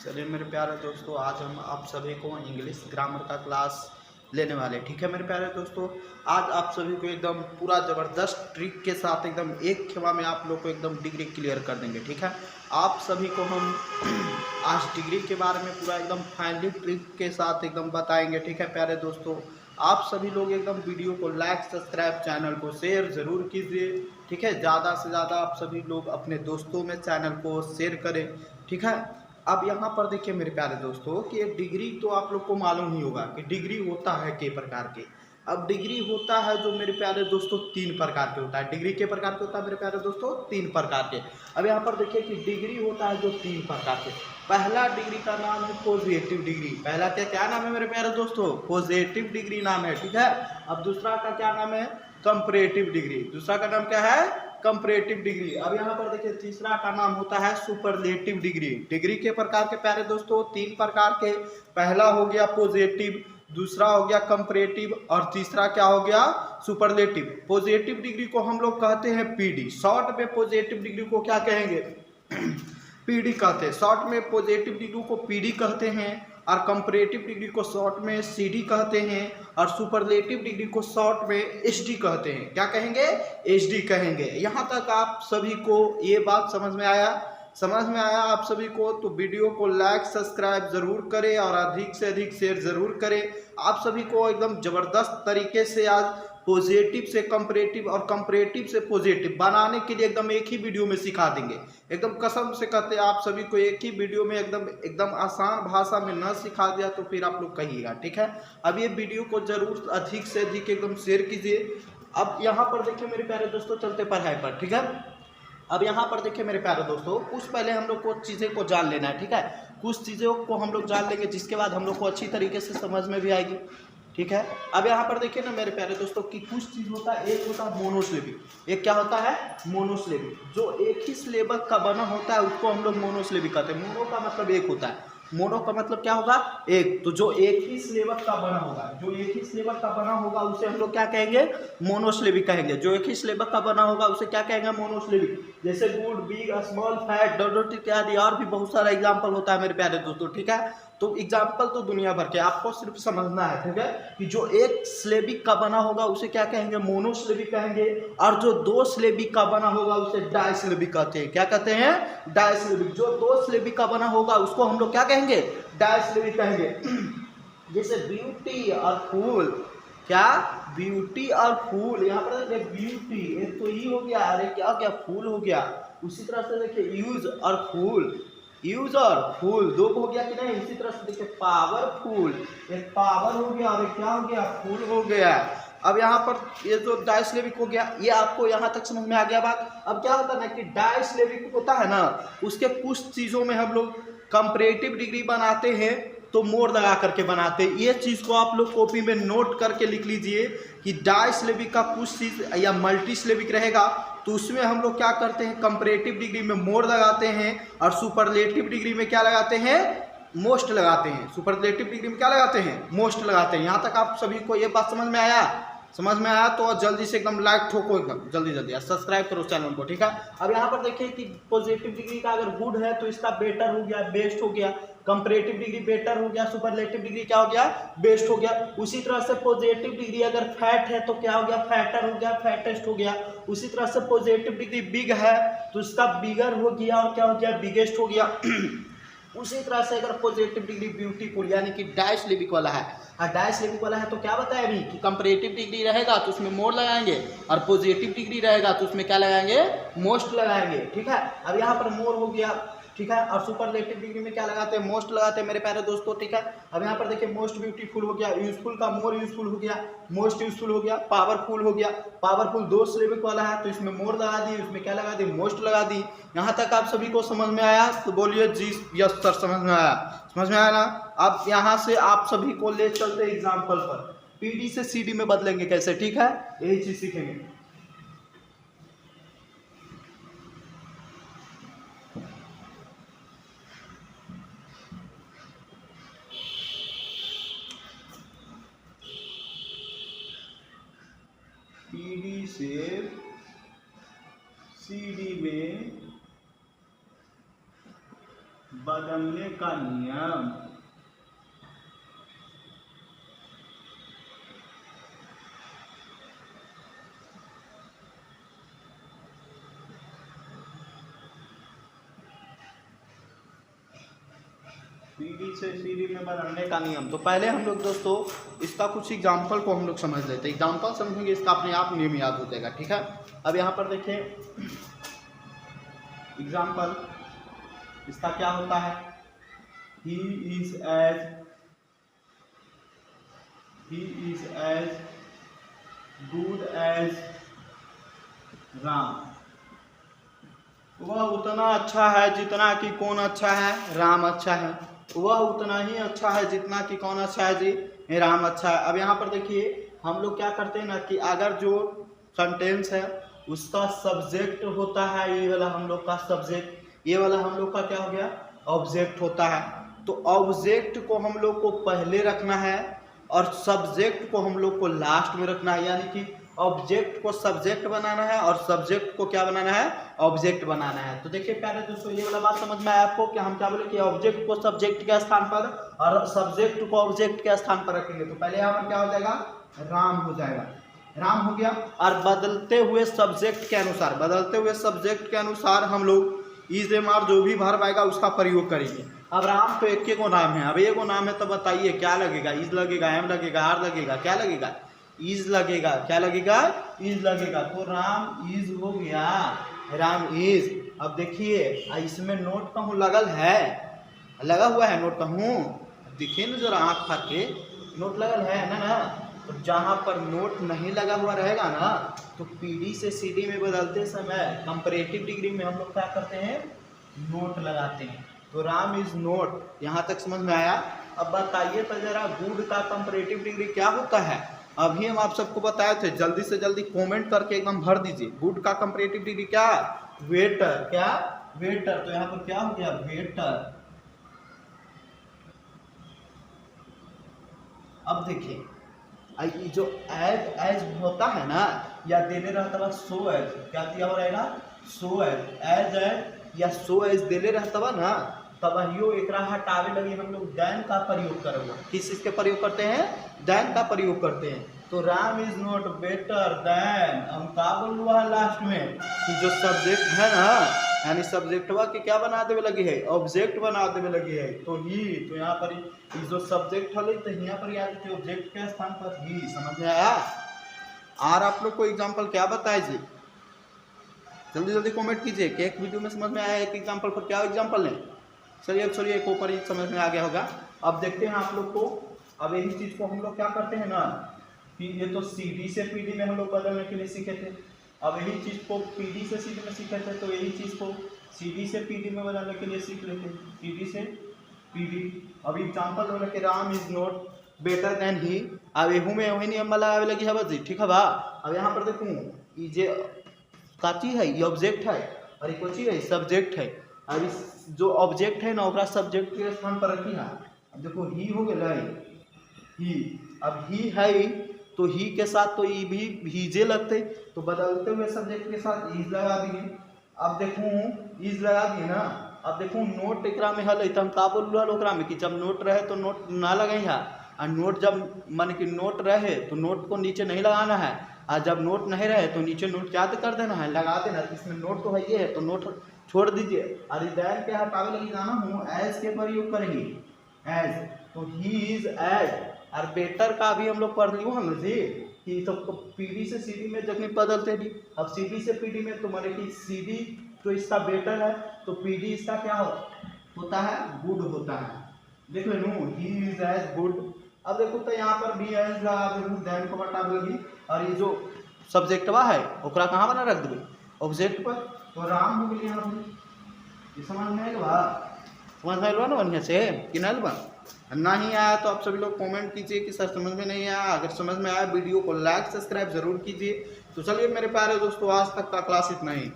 चलिए मेरे प्यारे दोस्तों, आज हम आप सभी को इंग्लिश ग्रामर का क्लास लेने वाले। ठीक है मेरे प्यारे दोस्तों, आज आप सभी को एकदम पूरा ज़बरदस्त ट्रिक के साथ एकदम एक खेमा में आप लोग को एकदम डिग्री क्लियर कर देंगे। ठीक है, आप सभी को हम आज डिग्री के बारे में पूरा एकदम फाइनली ट्रिक के साथ एकदम बताएंगे। ठीक है प्यारे दोस्तों, आप सभी लोग एकदम वीडियो को लाइक सब्सक्राइब चैनल को शेयर ज़रूर कीजिए। ठीक है, ज़्यादा से ज़्यादा आप सभी लोग अपने दोस्तों में चैनल को शेयर करें। ठीक है, अब यहाँ पर देखिए मेरे प्यारे दोस्तों कि डिग्री तो आप लोग को मालूम ही होगा कि डिग्री होता है कई प्रकार के। अब डिग्री होता है जो मेरे प्यारे दोस्तों 3 प्रकार के होता है। डिग्री के प्रकार के होता है मेरे प्यारे दोस्तों 3 प्रकार के। अब यहाँ पर देखिए कि डिग्री होता है जो 3 प्रकार के। पहला डिग्री का नाम है पॉजिटिव डिग्री। पहला क्या नाम है मेरे प्यारे दोस्तों? पॉजिटिव डिग्री नाम है। ठीक है, अब दूसरा का क्या नाम है? Comparative degree. दूसरा का नाम क्या है? Comparative degree. अब यहाँ पर देखिए तीसरा का नाम होता है सुपरलेटिव डिग्री। डिग्री के प्रकार के प्यारे दोस्तों 3 प्रकार के। पहला हो गया पॉजिटिव, दूसरा हो गया कंपैरेटिव और तीसरा क्या हो गया? सुपरलेटिव। पॉजिटिव डिग्री को हम लोग कहते हैं पीडी। शॉर्ट में पॉजिटिव डिग्री को क्या कहेंगे? पीडी कहते हैं। शॉर्ट में पॉजिटिव डिग्री को पीडी कहते हैं और कंपैरेटिव डिग्री को शॉर्ट में सीडी कहते हैं और सुपरलेटिव डिग्री को शॉर्ट में एसडी कहते हैं। क्या कहेंगे? एसडी कहेंगे। यहाँ तक आप सभी को ये बात समझ में आया? समझ में आया आप सभी को? तो वीडियो को लाइक सब्सक्राइब जरूर करें और अधिक से अधिक शेयर जरूर करें। आप सभी को एकदम ज़बरदस्त तरीके से आज पॉजिटिव से कंपैरेटिव और कंपैरेटिव से पॉजिटिव बनाने के लिए एकदम एक ही वीडियो में सिखा देंगे। एकदम कसम से कहते हैं आप सभी को एक ही वीडियो में एकदम आसान भाषा में न सिखा दिया तो फिर आप लोग कहिएगा। ठीक है, अब ये वीडियो को जरूर अधिक से अधिक एकदम शेयर कीजिए। अब यहाँ पर देखिए मेरे प्यारे दोस्तों, चलते पढ़ाई पर। ठीक है, अब यहाँ पर देखिए मेरे प्यारे दोस्तों, कुछ पहले हम लोग को चीज़ें को जान लेना है। ठीक है, कुछ चीज़ों को हम लोग जान लेंगे जिसके बाद हम लोग को अच्छी तरीके से समझ में भी आएगी। ठीक है, अब यहाँ पर देखिए ना मेरे प्यारे दोस्तों कि कुछ चीज़ होता है। एक होता है मोनोसिलेबिक। एक क्या होता है? मोनोसिलेबिक। जो एक ही सिलेबस का बना होता है उसको हम लोग मोनोसिलेबिक कहते हैं। मोनो का मतलब एक होता है, मोनो का मतलब क्या होगा? एक। तो जो एक ही सिलेबस का बना होगा, जो एक ही सिलेबस का बना होगा उसे हम लोग क्या कहेंगे? मोनोसिलेबिक कहेंगे। जो एक ही सिलेबस का बना होगा उसे क्या कहेंगे? मोनोसिलेबिक। जैसे good, big, small, fat, dot इत्यादि और भी बहुत सारा एग्जाम्पल होता है मेरे प्यारे दोस्तों। ठीक है, तो एग्जाम्पल तो दुनिया भर के, आपको सिर्फ समझना है। ठीक है, कि जो एक सिलेबिक का बना होगा उसे क्या कहेंगे? मोनोसिलेबिक कहेंगे और जो 2 सिलेबिक का बना होगा उसे डाइसिलेबिक कहते हैं। क्या कहते हैं? डाइसिलेबिक। जो 2 सिलेबिक का बना होगा उसको हम लोग क्या कहेंगे? डाइसिलेबिक कहेंगे। जैसे ब्यूटी और फूल। क्या? ब्यूटी और फूल। यहाँ पर देखिए ब्यूटी एक तो ई हो गया, अरे क्या हो गया? फूल हो गया। उसी तरह से देखिए यूज और फूल, यूज और फूल 2 हो गया कि नहीं? इसी तरह से देखिए पावरफुल, एक पावर हो गया और एक क्या हो गया? फूल हो गया। अब यहाँ पर ये जो डाइसिलेबिक हो गया, ये आपको यहाँ तक समझ में आ गया बात। अब क्या होता है ना कि डाइसिलेबिक होता है ना, उसके कुछ चीज़ों में हम लोग कंपैरेटिव डिग्री बनाते हैं तो मोड़ लगा करके बनाते हैं। ये चीज़ को आप लोग कॉपी में नोट करके लिख लीजिए कि डाइसिलेबिक का कुछ चीज़ या मल्टीसिलेबिक रहेगा तो उसमें हम लोग क्या करते हैं? कंपैरेटिव डिग्री में मोड़ लगाते हैं और सुपरलेटिव डिग्री में क्या लगाते हैं? मोस्ट लगाते हैं। सुपरलेटिव डिग्री में क्या लगाते हैं? मोस्ट लगाते हैं। यहाँ तक आप सभी को ये बात समझ में आया? समझ में आया तो जल्दी से एकदम लाइक ठोको, एकदम जल्दी जल्दी और सब्सक्राइब करो चैनल को। ठीक है, अब यहाँ पर देखिए कि पॉजिटिव डिग्री का अगर गुड है तो इसका बेटर हो गया, बेस्ट हो गया। कंपैरेटिव डिग्री बेटर हो गया, सुपरलेटिव डिग्री क्या हो गया? बेस्ट हो गया। उसी तरह से पॉजिटिव डिग्री अगर फैट है तो क्या हो गया? फैटर हो गया, फैटेस्ट हो गया। उसी तरह से पॉजिटिव डिग्री बिग है तो इसका बिगर हो गया और क्या हो गया? बिगेस्ट हो गया। उसी तरह से अगर पॉजिटिव डिग्री ब्यूटीफुल यानी कि डाइसिलेबिक वाला है, डाइसिलेबिक वाला है तो क्या बताया अभी कि कंपैरेटिव डिग्री रहेगा तो उसमें मोड लगाएंगे और पॉजिटिव डिग्री रहेगा तो उसमें क्या लगाएंगे? मोस्ट लगाएंगे। ठीक है, अब यहाँ पर मोर हो गया। ठीक है, और सुपरलेटिव डिग्री में क्या लगाते हैं? मोस्ट लगाते हैं मेरे प्यारे दोस्तों। ठीक है, अब यहाँ पर देखिए मोस्ट ब्यूटीफुल हो गया, यूजफुल का मोर यूजफुल हो गया, मोस्ट यूजफुल हो गया, पावरफुल हो गया। पावरफुल 2 सिलेबिक वाला है तो इसमें मोर लगा दी, उसमें क्या लगा दी? मोस्ट लगा दी। यहाँ तक आप सभी को समझ में आया तो बोलिए जी यस सर समझ में आया। समझ में आया ना? अब यहाँ से आप सभी को ले चलते एग्जाम्पल पर, पीडी से सीडी में बदलेंगे कैसे। ठीक है, यही चीज सीखेंगे। पीडी से सीडी में बदलने का नियम। पीडी से सीडी में बदलने का नियम। तो पहले हम लोग दोस्तों इसका कुछ एग्जाम्पल को हम लोग समझ लेते हैं। एग्जाम्पल समझेंगे इसका अपने आप नियम याद हो जाएगा, ठीक है। अब यहाँ पर देखिए एग्जाम्पल इसका क्या होता है, he is as good as Ram. वह उतना अच्छा है जितना कि कौन अच्छा है, राम अच्छा है। वह उतना ही अच्छा है जितना कि कौन अच्छा है जी, राम अच्छा है। अब यहाँ पर देखिए हम लोग क्या करते हैं ना कि अगर जो सेंटेंस है उसका सब्जेक्ट होता है, ये वाला हम लोग का सब्जेक्ट, ये वाला हम लोग का क्या हो गया, ऑब्जेक्ट होता है। तो ऑब्जेक्ट को हम लोग को पहले रखना है और सब्जेक्ट को हम लोग को लास्ट में रखना है। यानी कि ऑब्जेक्ट को सब्जेक्ट बनाना है और सब्जेक्ट को क्या बनाना है, ऑब्जेक्ट बनाना है। तो देखिए प्यारे दोस्तों ये वाला बात समझ में आया आपको कि हम क्या बोले कि ऑब्जेक्ट को सब्जेक्ट के स्थान पर और सब्जेक्ट को ऑब्जेक्ट के स्थान पर रखेंगे। तो पहले यहाँ पर क्या हो जाएगा, राम हो जाएगा, राम हो गया। और बदलते हुए सब्जेक्ट के अनुसार, बदलते हुए सब्जेक्ट के अनुसार हम लोग इज एम आर जो भी वर्ब आएगा उसका प्रयोग करेंगे। अब राम तो एक को नाम है, अब एक को नाम है तो बताइए क्या लगेगा, इज लगेगा, एम लगेगा, आर लगेगा, क्या लगेगा, इज लगेगा, क्या लगेगा, इज लगेगा। तो राम इज हो गया, राम इज। अब देखिए इसमें नोट कहूँ लगल है, लगा हुआ है नोट कहूँ, देखिए ना जरा आँख फाड़ के, नोट लगल है ना। तो जहाँ पर नोट नहीं लगा हुआ रहेगा ना तो पीडी से सीडी में बदलते समय कंपैरेटिव डिग्री में हम लोग क्या करते हैं, नोट लगाते हैं। तो राम इज नोट, यहाँ तक समझ में आया। अब बताइए तो जरा गुड का कंपैरेटिव डिग्री क्या होता है, अभी हम आप सबको बताए थे, जल्दी से जल्दी कमेंट करके एकदम भर दीजिए। गुड का कंपैरेटिव डिग्री क्या, वेटर, क्या, वेटर। तो यहाँ पर क्या हो गया, वेटर। अब देखिए जो एज होता है ना, या देने रहता है सो एज, क्या दिया हो रहेगा, सो एज या सो एज देने रहता है ना, तब हियो एकरा हटावे लगे हम लोग दैन का प्रयोग करेंगे। किस चीज के प्रयोग करते हैं, दैन का प्रयोग करते हैं। तो Ram is not better then, हम का बोल हुआ है लास्ट में कि जो सब्जेक्ट है ना, यानी सब्जेक्टवा के क्या बना देवे लगी है, ऑब्जेक्ट बना देवे लगी है। तो ही, तो यहाँ पर जो सब्जेक्ट है तो यहाँ पर याद रखिए ऑब्जेक्ट के स्थान पर ही। समझ में आया। और आप लोग को एग्जाम्पल क्या बताए जी, जल्दी जल्दी कमेंट कीजिए कि एक वीडियो में समझ में आया, एक एग्जाम्पल पर क्या एग्जाम्पल लें। चलिए अब चलिए एक ऊपर ही समझ में आ गया होगा। अब देखते हैं आप लोग को, अब यही चीज़ को हम लोग क्या करते हैं ना कि ये तो सीडी से पीडी में हम लोग बदलने के लिए सीखे थे। अब यही चीज़ को पीडी से सीडी में सीखे थे, तो यही चीज़ को सीडी से पीडी में बदलने के लिए सीख लेते हैं, सीडी से पीडी। अब एग्जाम्पल हो कि Ram is not better than he. अब एहू में वही नियम लगावे लगी है बस जी, ठीक है बा। अब यहाँ पर देखूँ ये जे का चीज है, ये ऑब्जेक्ट है और ये कोची है, सब्जेक्ट है। अब इस जो ऑब्जेक्ट है ना ओकरा सब्जेक्ट के स्थान पर रखी है। अब देखो ही हो गया ही, अब ही है तो ही के साथ तो ई भी हीजे लगते, तो बदलते हुए सब्जेक्ट के साथ इज लगा दिए। अब देखूँ इज लगा दिए ना। अब देखूँ नोट एकरा में हल तो हम का बोल रहा ओकरा में कि जब नोट रहे तो नोट ना लगे है, और नोट जब मान कि नोट रहे तो नोट को नीचे नहीं लगाना है, और जब नोट नहीं रहे तो नीचे नोट याद कर देना है, लगा देना। इसमें नोट तो है ये है तो नोट छोड़ दीजिए। और दैन के हटावे लगी जाना हूँ, एज के प्रयोग करेंगे, एज। तो ही इज एज। और बेटर का भी हम लोग पढ़ लियो हम जी कि तो पीडी से सीडी में जब बदलते भी। अब सीडी से पीडी में तो माने कि सीडी तो इसका बेटर है तो पीडी इसका क्या होता है, गुड होता है। देख लो ही इज एज गुड। अब देखो तो यहाँ पर भी एज लगा देंगे, दैन को हटा देंगे, और ये जो सब्जेक्टवा है ओकरा कहाँ बना रख देंगे, ऑब्जेक्ट पर। तो राम हो गया यहाँ पर। ये समझ में आएगा, समझ में आएगा ना बढ़िया से कि नहीं बन। ना ही आया तो आप सभी लोग कमेंट कीजिए कि सर समझ में नहीं आया। अगर समझ में आया वीडियो को लाइक सब्सक्राइब जरूर कीजिए। तो चलिए मेरे प्यारे दोस्तों आज तक का क्लास इतना ही।